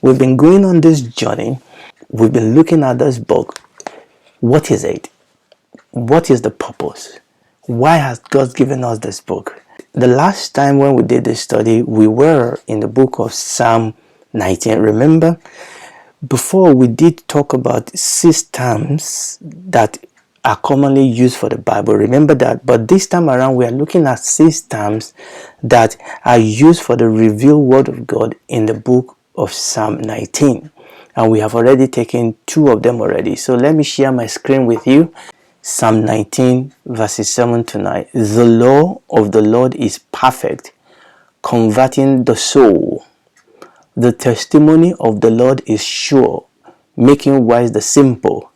We've been going on this journey. We've been looking at this book. What is it? What is the purpose? Why has God given us this book? The last time when we did this study, we were in the book of Psalm 19. Remember? Before, we did talk about 6 terms that are commonly used for the Bible. Remember that? But this time around, we are looking at 6 terms that are used for the revealed word of God in the book of Psalm 19. And we have already taken 2 of them already. So let me share my screen with you. Psalm 19 verses 7 to 9. The law of the Lord is perfect, converting the soul. The testimony of the Lord is sure, making wise the simple.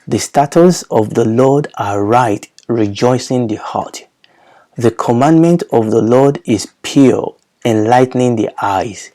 The statutes of the Lord are right, rejoicing the heart. The commandment of the Lord is pure, enlightening the eyes.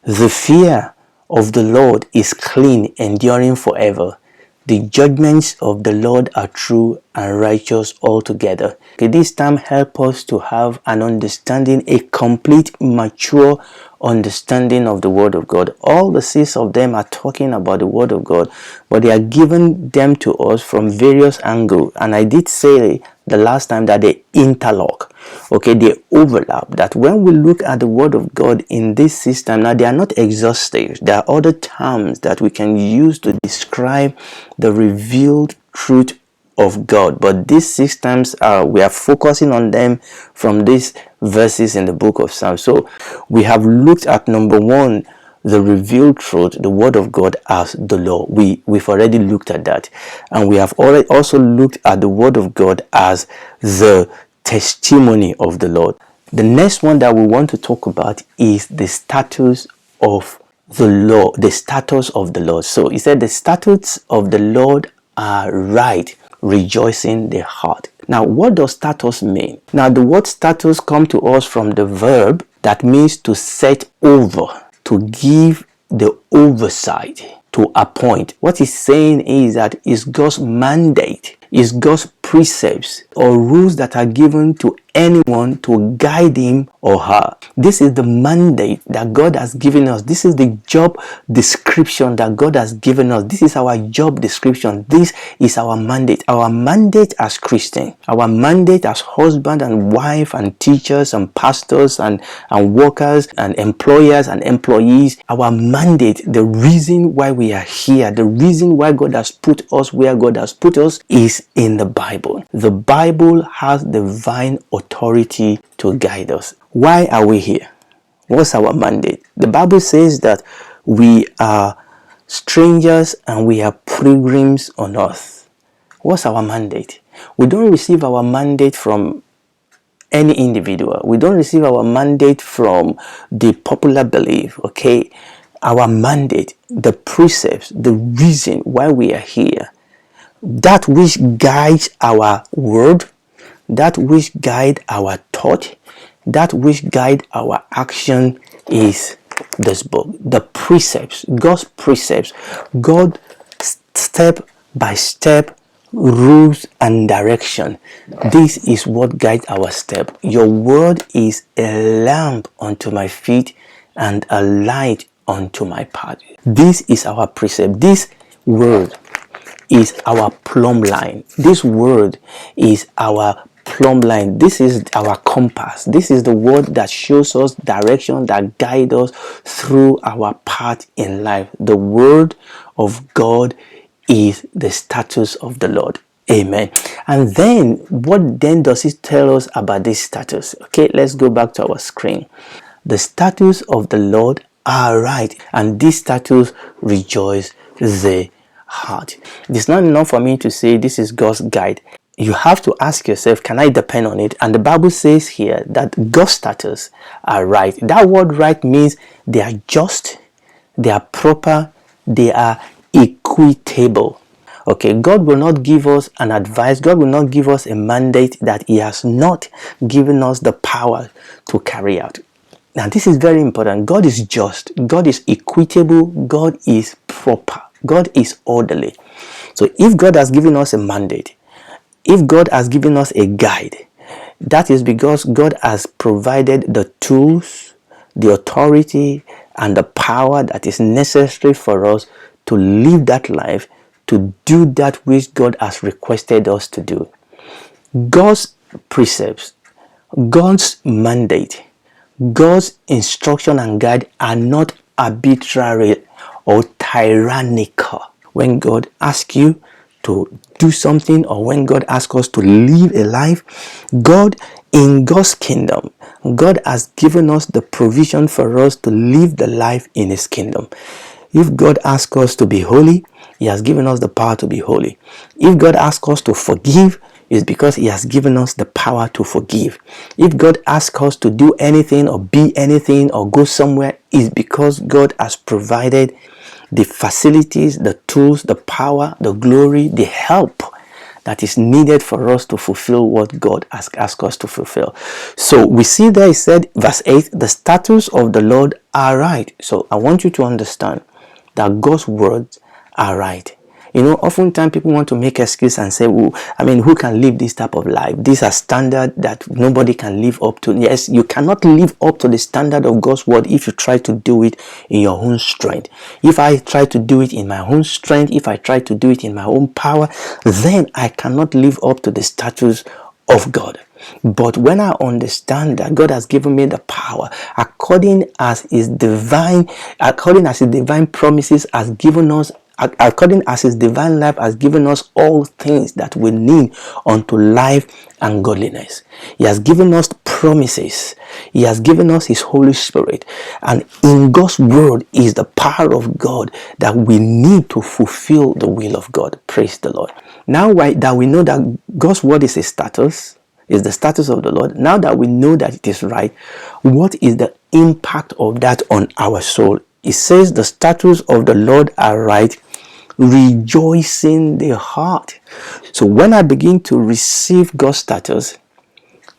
The fear of the Lord is clean, enduring forever. The judgments of the Lord are true and righteous altogether. Okay, this time help us to have an understanding, a complete, mature understanding of the Word of God. All the 6 of them are talking about the Word of God, but they are giving them to us from various angles. And I did say the last time that they interlock. Okay, they overlap. That when we look at the Word of God in this system, now they are not exhaustive. There are other terms that we can use to describe the revealed truth of God, but these 6 terms we are focusing on them from these verses in the book of Psalms. So we have looked at number 1, the revealed truth, the word of God as the law. We've already looked at that, and we have already also looked at the word of God as the testimony of the Lord. The next one that we want to talk about is the status of the law, the status of the Lord. So he said the statutes of the Lord are right, rejoicing the heart. Now, what does status mean? Now, the word status comes to us from the verb that means to set over, to give the oversight, to appoint. What he's saying is that it's God's mandate, it's God's precepts or rules that are given to anyone to guide him or her. This is the mandate that God has given us. This is the job description that God has given us. This is our job description. This is our mandate. Our mandate as Christians, our mandate as husband and wife and teachers and pastors and workers and employers and employees. Our mandate, the reason why we are here, the reason why God has put us where God has put us is in the Bible. The Bible has divine authority to guide us. Why are we here? What's our mandate? The Bible says that we are strangers and we are pilgrims on earth. What's our mandate? We don't receive our mandate from any individual. We don't receive our mandate from the popular belief, okay? Our mandate, the precepts, the reason why we are here, that which guides our word, that which guides our thought, that which guides our action is this book. The precepts, God's precepts, God step by step rules and direction. This is what guides our step. Your word is a lamp unto my feet and a light unto my path. This is our precept. This word is our plumb line. This word is our plumb line. This is our compass. This is the word that shows us direction, that guides us through our path in life. The word of God is the status of the Lord. Amen. And then what then does it tell us about this status? Okay, let's go back to our screen. The status of the Lord are right, and this status rejoice the heart. It's not enough for me to say this is God's guide. You have to ask yourself, can I depend on it? And the Bible says here that God's status are right. That word right means they are just, they are proper, they are equitable. Okay, God will not give us an advice. God will not give us a mandate that he has not given us the power to carry out. Now, this is very important. God is just. God is equitable. God is proper. God is orderly. So if God has given us a mandate, if God has given us a guide, that is because God has provided the tools, the authority and the power that is necessary for us to live that life, to do that which God has requested us to do. God's precepts, God's mandate, God's instruction and guide are not arbitrary or tyrannical. When God asks you to do something, or when God asks us to live a life, God, in God's kingdom, God has given us the provision for us to live the life in His kingdom. If God asks us to be holy, He has given us the power to be holy. If God asks us to forgive, it's because He has given us the power to forgive. If God asks us to do anything or be anything or go somewhere, it's because God has provided the facilities, the tools, the power, the glory, the help that is needed for us to fulfill what God has asked us to fulfill. So we see there, it said, verse 8, the statutes of the Lord are right. So I want you to understand that God's words are right. You know, oftentimes people want to make excuse and say, well, I mean, who can live this type of life? These are standards that nobody can live up to. Yes, you cannot live up to the standard of God's word if you try to do it in your own strength. If I try to do it in my own strength, if I try to do it in my own power, then I cannot live up to the statutes of God. But when I understand that God has given me the power, according as His divine promises has given us, according as His divine life has given us all things that we need unto life and godliness. He has given us promises. He has given us His Holy Spirit. And in God's word is the power of God that we need to fulfill the will of God. Praise the Lord. Now that we know that God's word is a status, is the status of the Lord. Now that we know that it is right, what is the impact of that on our soul? It says the statutes of the Lord are right, rejoicing the heart. So when I begin to receive God's status,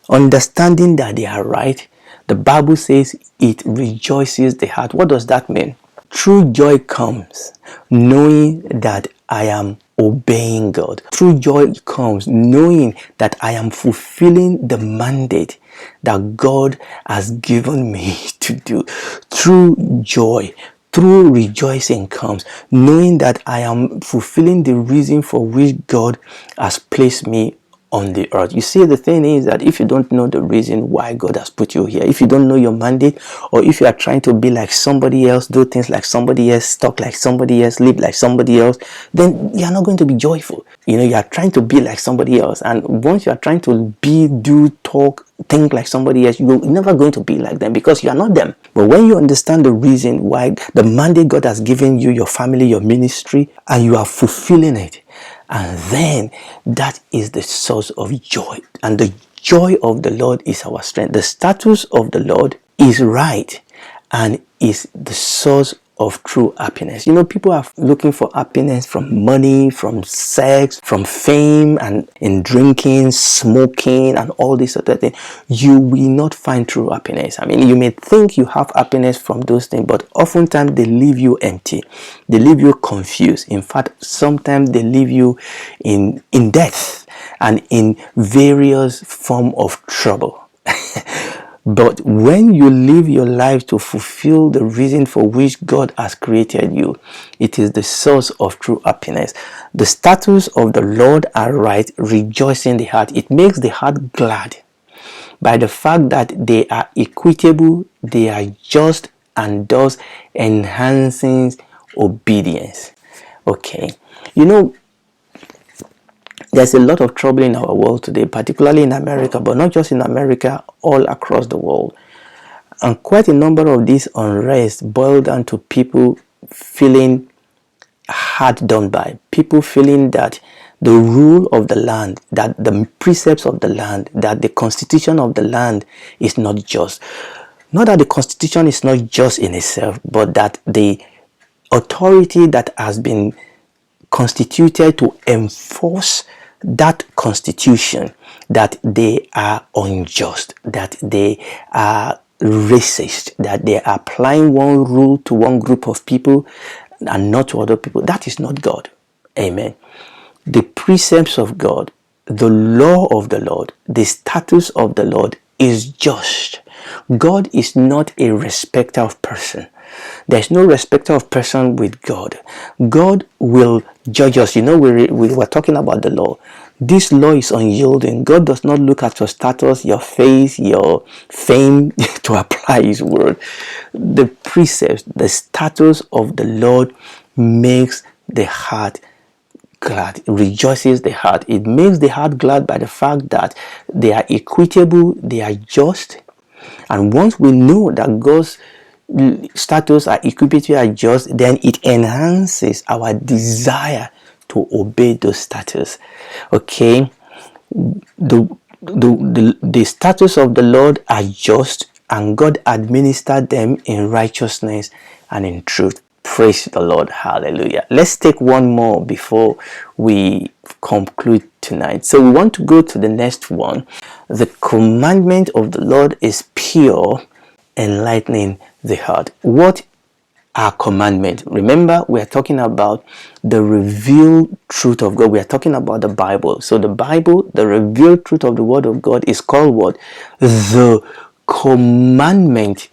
understanding that they are right, the Bible says it rejoices the heart. What does that mean? True joy comes knowing that I am obeying God. True joy comes knowing that I am fulfilling the mandate that God has given me to do. True joy, true rejoicing comes knowing that I am fulfilling the reason for which God has placed me on the earth. You see, the thing is that if you don't know the reason why God has put you here, if you don't know your mandate, or if you are trying to be like somebody else, do things like somebody else, talk like somebody else, live like somebody else, then you are not going to be joyful. You know, you are trying to be like somebody else, and once you are trying to be, do, talk, think like somebody else, you're never going to be like them because you are not them. But when you understand the reason why, the mandate God has given you, your family, your ministry, and you are fulfilling it, and then that is the source of joy. And the joy of the Lord is our strength. The status of the Lord is right and is the source of true happiness. You know, people are looking for happiness from money, from sex, from fame, and in drinking, smoking, and all this other thing. You will not find true happiness. I mean, you may think you have happiness from those things, but oftentimes they leave you empty. They leave you confused. In fact, sometimes they leave you in death and in various form of trouble. But when you live your life to fulfill the reason for which God has created you, it is the source of true happiness. The statutes of the Lord are right, rejoicing the heart. It makes the heart glad by the fact that they are equitable, they are just, and thus enhancing obedience. Okay, you know, there's a lot of trouble in our world today, particularly in America, but not just in America, all across the world. And quite a number of these unrest boil down to people feeling hard done by, people feeling that the rule of the land, that the precepts of the land, that the constitution of the land is not just. Not that the constitution is not just in itself, but that the authority that has been constituted to enforce that constitution, that they are unjust, that they are racist, that they are applying one rule to one group of people and not to other people. That is not God. Amen. The precepts of God, the law of the Lord, the statutes of the Lord is just. God is not a respecter of person. There's no respecter of person with God. God will judge us. You know, we were talking about the law. This law is unyielding. God does not look at your status, your face, your fame to apply his word. The precepts, the status of the Lord makes the heart glad. It rejoices the heart. It makes the heart glad by the fact that they are equitable, they are just. And once we know that God's status are equitable and just, then it enhances our desire to obey those status. Okay, the status of the Lord are just, and God administered them in righteousness and in truth. Praise the Lord. Hallelujah. Let's take one more before we conclude tonight. So we want to go to the next one. The commandment of the Lord is pure, enlightening the heart. What are commandments? Remember, we are talking about the revealed truth of God. We are talking about the Bible. So the Bible, the revealed truth of the word of God, is called what? The commandment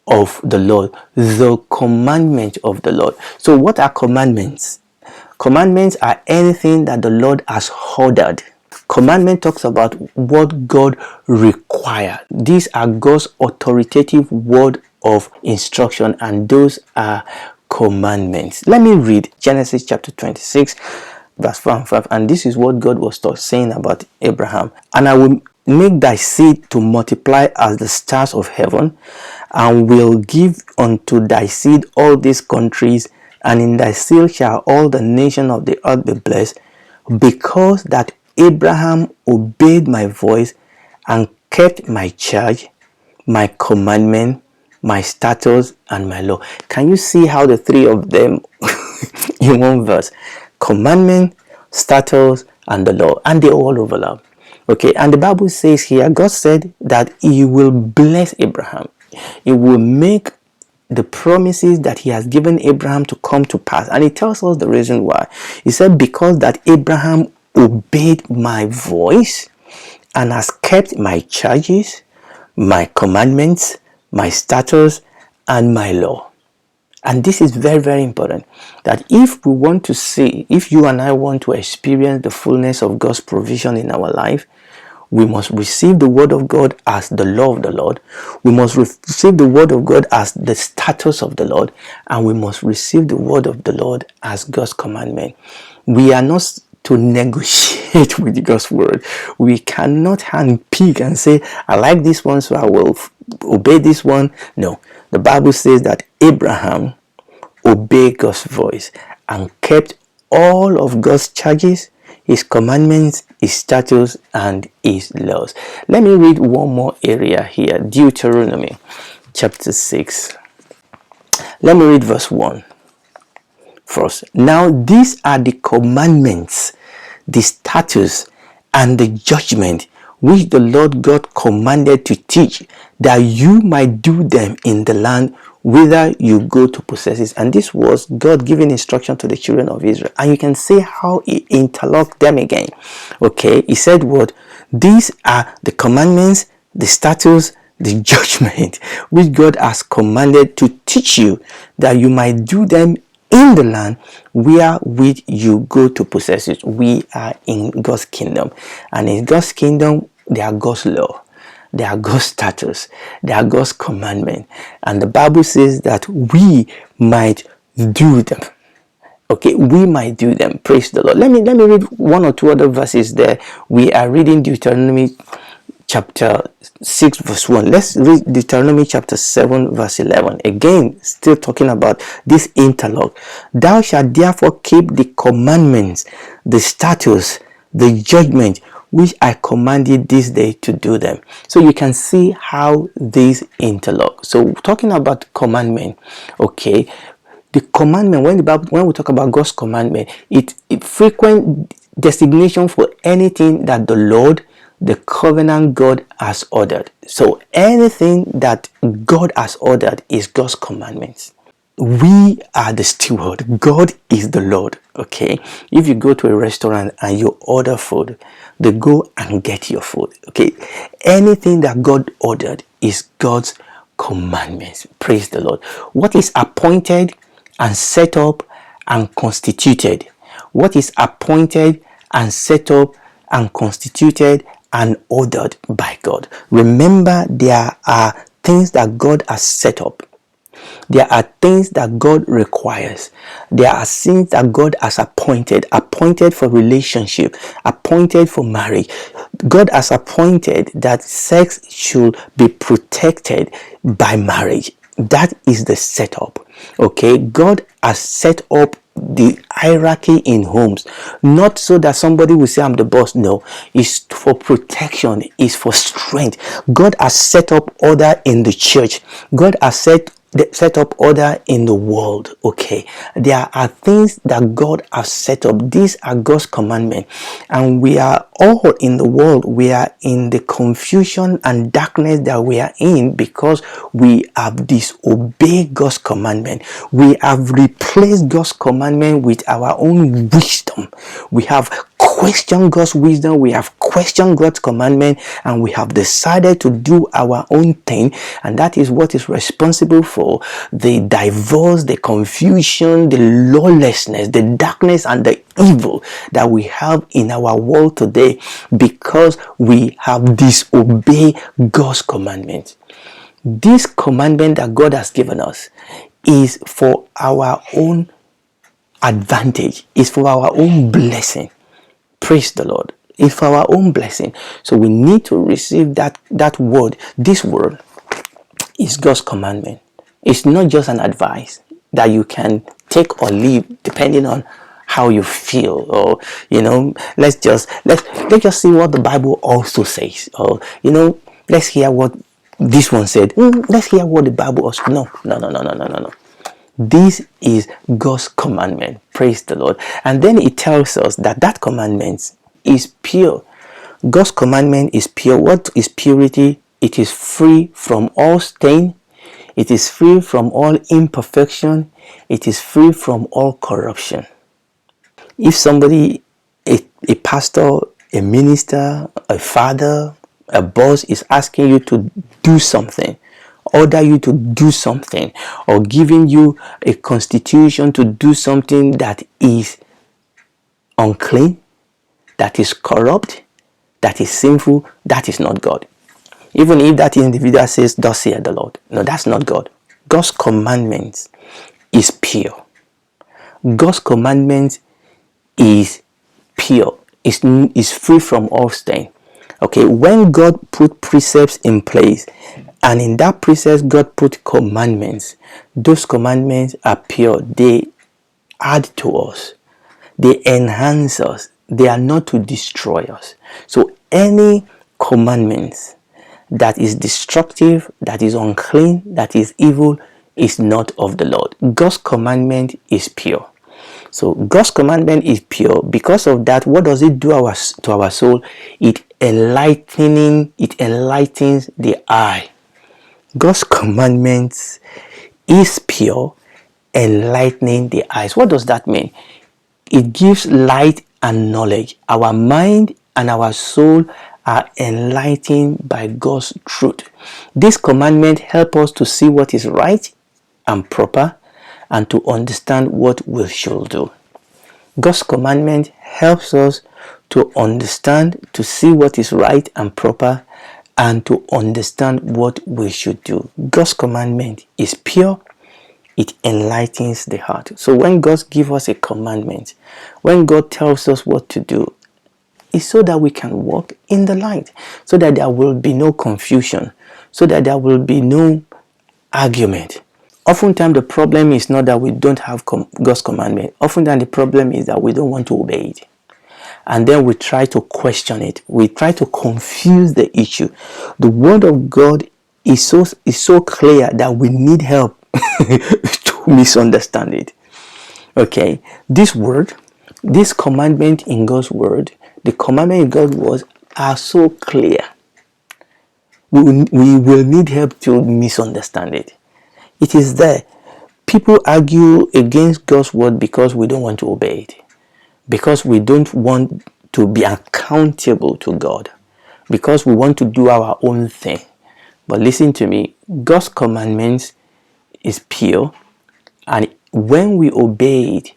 of the Lord. The commandment of the Lord. So what are commandments? Commandments are anything that the Lord has ordered. Commandment talks about what God requires. These are God's authoritative word of instruction, and those are commandments. Let me read Genesis chapter 26 verse 4 and 5, and this is what God was saying about Abraham. And I will make thy seed to multiply as the stars of heaven, and will give unto thy seed all these countries, and in thy seed shall all the nations of the earth be blessed, because that Abraham obeyed my voice and kept my charge, my commandment, my statutes, and my law. Can you see how the three of them in one verse? Commandment, statutes, and the law. And they all overlap. Okay, and the Bible says here, God said that he will bless Abraham. He will make the promises that he has given Abraham to come to pass. And he tells us the reason why. He said, because that Abraham obeyed my voice and has kept my charges, my commandments, my statutes, and my law. And this is very, very important, that if we want to see, if you and I want to experience the fullness of God's provision in our life, we must receive the word of God as the law of the Lord. We must receive the word of God as the status of the Lord. And we must receive the word of the Lord as God's commandment. We are not to negotiate with God's word. We cannot handpick and say, I like this one, so I will obey this one. No, the Bible says that Abraham obeyed God's voice and kept all of God's charges, his commandments, his statutes, and his laws. Let me read one more area here. Deuteronomy chapter 6. Let me read verse 1 first. Now these are the commandments, the statutes, and the judgment which the Lord God commanded to teach, that you might do them in the land whither you go to possess it. And this was God giving instruction to the children of Israel. And you can see how he interlocked them again. Okay, he said what? These are the commandments, the statutes, the judgment which God has commanded to teach you, that you might do them in the land wherewith you go to possess it. We are in God's kingdom, and in God's kingdom there are God's law, there are God's statutes, there are God's commandment, and the Bible says that we might do them. Okay, we might do them. Praise the Lord. Let me read one or two other verses there. We are reading Deuteronomy chapter 6 verse 1. Let's read Deuteronomy chapter 7 verse 11. Again, still talking about this interlock. Thou shalt therefore keep the commandments, the statutes, the judgment which I commanded this day to do them. So you can see how these interlock. So talking about commandment, okay, the commandment, when we talk about God's commandment, it frequent designation for anything that the Lord, the covenant God, has ordered. So anything that God has ordered is God's commandments. we are the steward. God is the Lord. Okay, if you go to a restaurant and you order food, they go and get your food. Okay, anything that God ordered is God's commandments. Praise the Lord. What is appointed and set up and constituted, what is appointed and set up and constituted and ordered by God. Remember, there are things that God has set up. There are things that God requires. There are things that God has appointed for relationship, appointed for marriage. God has appointed that sex should be protected by marriage. That is the setup. Okay, God has set up the hierarchy in homes, not so that somebody will say I'm the boss. No, it's for protection, it's for strength. God has set up order in the church. God has set up order in the world. Okay, there are things that God has set up. These are God's commandments, and we are all in the world. We are in the confusion and darkness that we are in because we have disobeyed God's commandment. We have replaced God's commandment with our own wisdom. We have questioned God's wisdom, we have questioned God's commandment, and we have decided to do our own thing, and that is what is responsible for the divorce, the confusion, the lawlessness, the darkness, and the evil that we have in our world today, because we have disobeyed God's commandment. This commandment that God has given us is for our own advantage, is for our own blessing. Praise the Lord. It's for our own blessing. So we need to receive that word. This word is God's commandment. It's not just an advice that you can take or leave depending on how you feel, or let's just see what the Bible also says, or let's hear what this one said. Let's hear what the Bible also. No. This is God's commandment. Praise the Lord. And then it tells us that commandment is pure. God's commandment is pure. What is purity? It is free from all stain. It is free from all imperfection. It is free from all corruption. If somebody, a pastor, a minister, a father, a boss is asking you to do something, order you to do something, or giving you a constitution to do something that is unclean, that is corrupt, that is sinful, that is not God. Even if that individual says, "Thus saith the Lord," no, that's not God. God's commandments is pure. God's commandment is pure. Is free from all stain. Okay, when God put precepts in place, and in that precepts God put commandments, those commandments are pure. They add to us. They enhance us. They are not to destroy us. So any commandments that is destructive, that is unclean, that is evil, is not of the Lord. God's commandment is pure. So God's commandment is pure. Because of that, what does it do to our soul? It enlightens the eye. God's commandments is pure, enlightening the eyes. What does that mean? It gives light and knowledge. Our mind and our soul are enlightened by God's truth. This commandment helps us to see what is right and proper, and to understand what we should do. God's commandment helps us to understand, to see what is right and proper, and to understand what we should do. God's commandment is pure. It enlightens the heart. So when God gives us a commandment, when God tells us what to do, it's so that we can walk in the light, so that there will be no confusion, so that there will be no argument. Oftentimes the problem is not that we don't have God's commandment. Oftentimes the problem is that we don't want to obey it. And then we try to question it. We try to confuse the issue. The word of God is so clear that we need help to misunderstand it. Okay, this commandment in God's word, the commandment in God's words are so clear. We will need help to misunderstand it. It is there. People argue against God's word because we don't want to obey it, because we don't want to be accountable to God, because we want to do our own thing. But listen to me, God's commandments is pure, and when we obey it,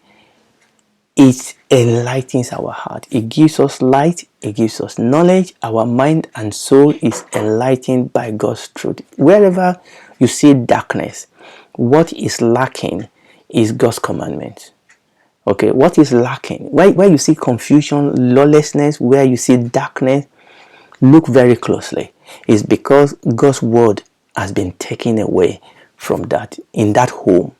it enlightens our heart. It gives us light, it gives us knowledge. Our mind and soul is enlightened by God's truth. Wherever you see darkness, what is lacking is God's commandments. Okay, what is lacking? Where you see confusion, lawlessness, where you see darkness, look very closely. It's because God's word has been taken away from that, in that home,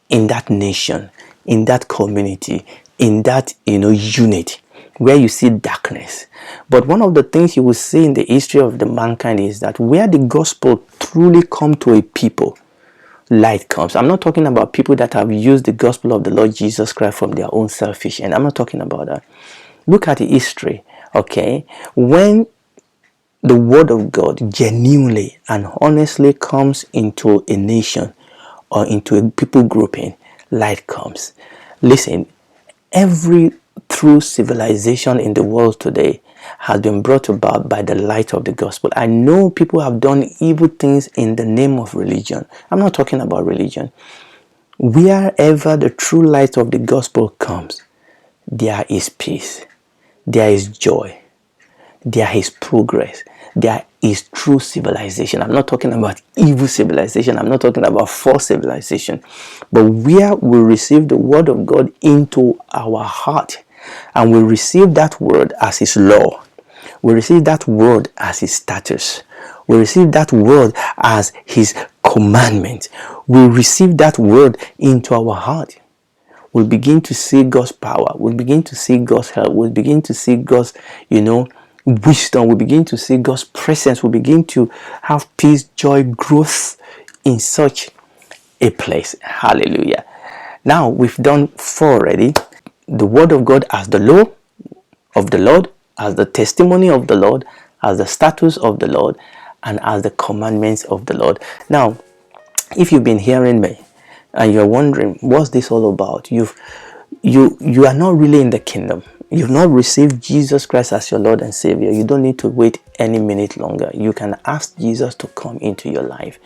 in that nation, in that community, in that unit where you see darkness. But one of the things you will see in the history of the mankind is that where the gospel truly come to a people, light comes. I'm not talking about people that have used the gospel of the Lord Jesus Christ from their own selfish end. I'm not talking about that. Look at the history, okay? When the word of God genuinely and honestly comes into a nation or into a people grouping, light comes. Listen, every true civilization in the world today has been brought about by the light of the gospel. I know people have done evil things in the name of religion. I'm not talking about religion. Wherever the true light of the gospel comes, there is peace, there is joy, there is progress, there is true civilization. I'm not talking about evil civilization. I'm not talking about false civilization. But where we receive the word of God into our heart, and we receive that word as his law, we receive that word as his status, we receive that word as his commandment, we receive that word into our heart, we'll begin to see God's power, we'll begin to see God's help, we'll begin to see God's wisdom, we begin to see God's presence, we begin to have peace, joy, growth in such a place. Hallelujah. Now we've done 4 already. The word of God as the law of the Lord, as the testimony of the Lord, as the status of the Lord, and as the commandments of the Lord. Now, if you've been hearing me and you're wondering what's this all about, you are not really in the kingdom. You've not received Jesus Christ as your Lord and Savior. You don't need to wait any minute longer. You can ask Jesus to come into your life,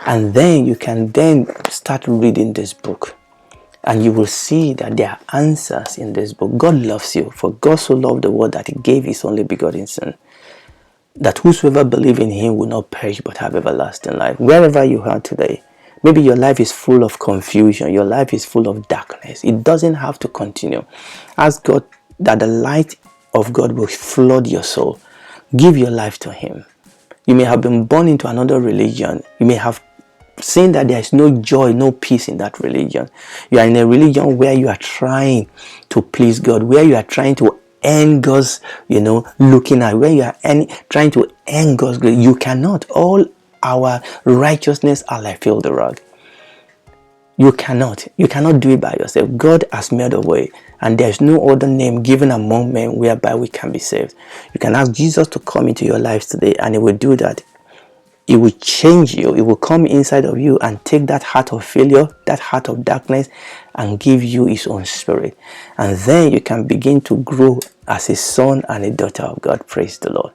and then you can then start reading this book, and you will see that there are answers in this book. God loves you, for God so loved the world that he gave his only begotten Son, that whosoever believe in him will not perish but have everlasting life. Wherever you are today, maybe your life is full of confusion, your life is full of darkness. It doesn't have to continue. Ask God that the light of God will flood your soul. Give your life to him. You may have been born into another religion. You may have seen that there is no joy, no peace in that religion. You are in a religion where you are trying to please God, where you are trying to earn God's, looking at, where you are trying to earn God's grace. You cannot. All our righteousness are like filthy rag. You cannot do it by yourself. God has made a way, and there is no other name given among men whereby we can be saved. You can ask Jesus to come into your life today, and he will do that. It will change you. It will come inside of you and take that heart of failure, that heart of darkness, and give you his own spirit. And then you can begin to grow as a son and a daughter of God. Praise the Lord.